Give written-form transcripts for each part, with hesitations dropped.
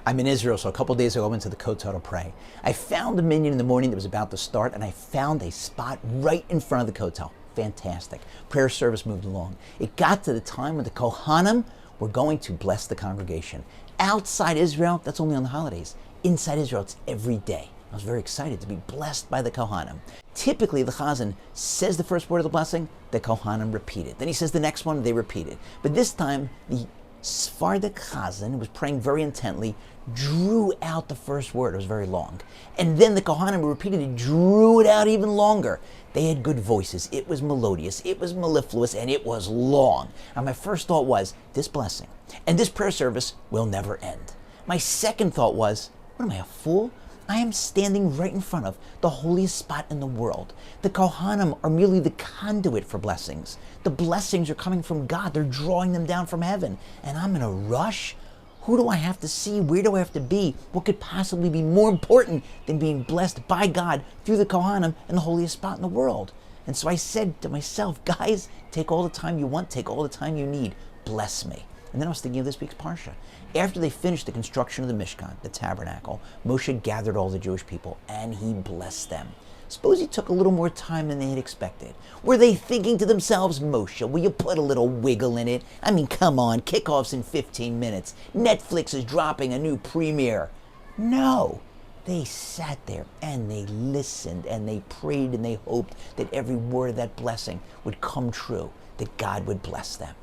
I'm in Israel, so a couple days ago I went to the Kotel to pray. I found a minyan in the morning that was about to start, and I found a spot right in front of the Kotel. Fantastic. Prayer service moved along. It got to the time when the Kohanim were going to bless the congregation. Outside Israel, that's only on the holidays. Inside Israel, it's every day. I was very excited to be blessed by the Kohanim. Typically, the Chazan says the first word of the blessing, the Kohanim repeat it. Then he says the next one, they repeat it. But this time, the Sephardic Chazan, who was praying very intently, drew out the first word. It was very long. And then the Kohanim who repeated it, drew it out even longer. They had good voices. It was melodious, it was mellifluous, and it was long. And my first thought was, this blessing and this prayer service will never end. My second thought was, what am I, a fool? I am standing right in front of the holiest spot in the world. The Kohanim are merely the conduit for blessings. The blessings are coming from God. They're drawing them down from heaven. And I'm in a rush? Who do I have to see? Where do I have to be? What could possibly be more important than being blessed by God through the Kohanim in the holiest spot in the world? And so I said to myself, guys, take all the time you want, take all the time you need. Bless me. And then I was thinking of this week's Parsha. After they finished the construction of the Mishkan, the tabernacle, Moshe gathered all the Jewish people and he blessed them. Suppose he took a little more time than they had expected. Were they thinking to themselves, Moshe, will you put a little wiggle in it? I mean, come on, kickoff's in 15 minutes. Netflix is dropping a new premiere. No. They sat there and they listened and they prayed and they hoped that every word of that blessing would come true, that God would bless them.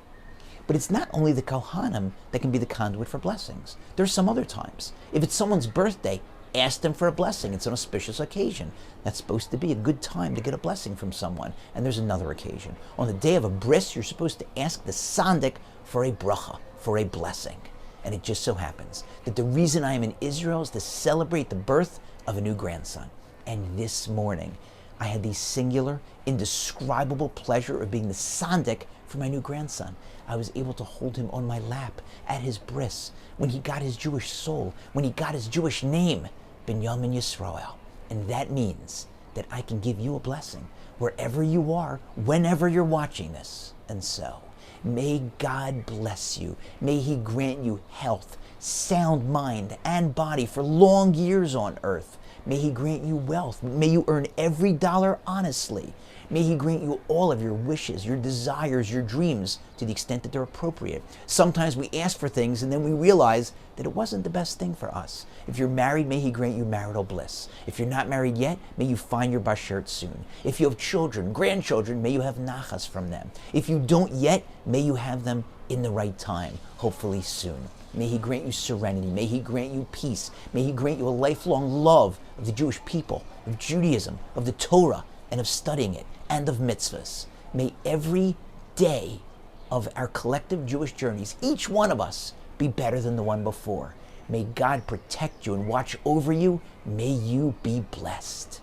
But it's not only the Kohanim that can be the conduit for blessings. There's some other times. If it's someone's birthday, ask them for a blessing. It's an auspicious occasion. That's supposed to be a good time to get a blessing from someone. And there's another occasion. On the day of a bris, you're supposed to ask the sandik for a bracha, for a blessing. And it just so happens that the reason I am in Israel is to celebrate the birth of a new grandson. And this morning, I had the singular, indescribable pleasure of being the sandik for my new grandson. I was able to hold him on my lap at his bris, when he got his Jewish soul, when he got his Jewish name, Binyamin Yisroel. And that means that I can give you a blessing wherever you are, whenever you're watching this. And so, may God bless you. May He grant you health, sound mind, and body for long years on earth. May He grant you wealth. May you earn every dollar honestly. May He grant you all of your wishes, your desires, your dreams, to the extent that they're appropriate. Sometimes we ask for things and then we realize that it wasn't the best thing for us. If you're married, may He grant you marital bliss. If you're not married yet, may you find your bashert soon. If you have children, grandchildren, may you have nachas from them. If you don't yet, may you have them in the right time, hopefully soon. May He grant you serenity. May He grant you peace. May He grant you a lifelong love of the Jewish people, of Judaism, of the Torah, and of studying it, and of mitzvahs. May every day of our collective Jewish journeys, each one of us, be better than the one before. May God protect you and watch over you. May you be blessed.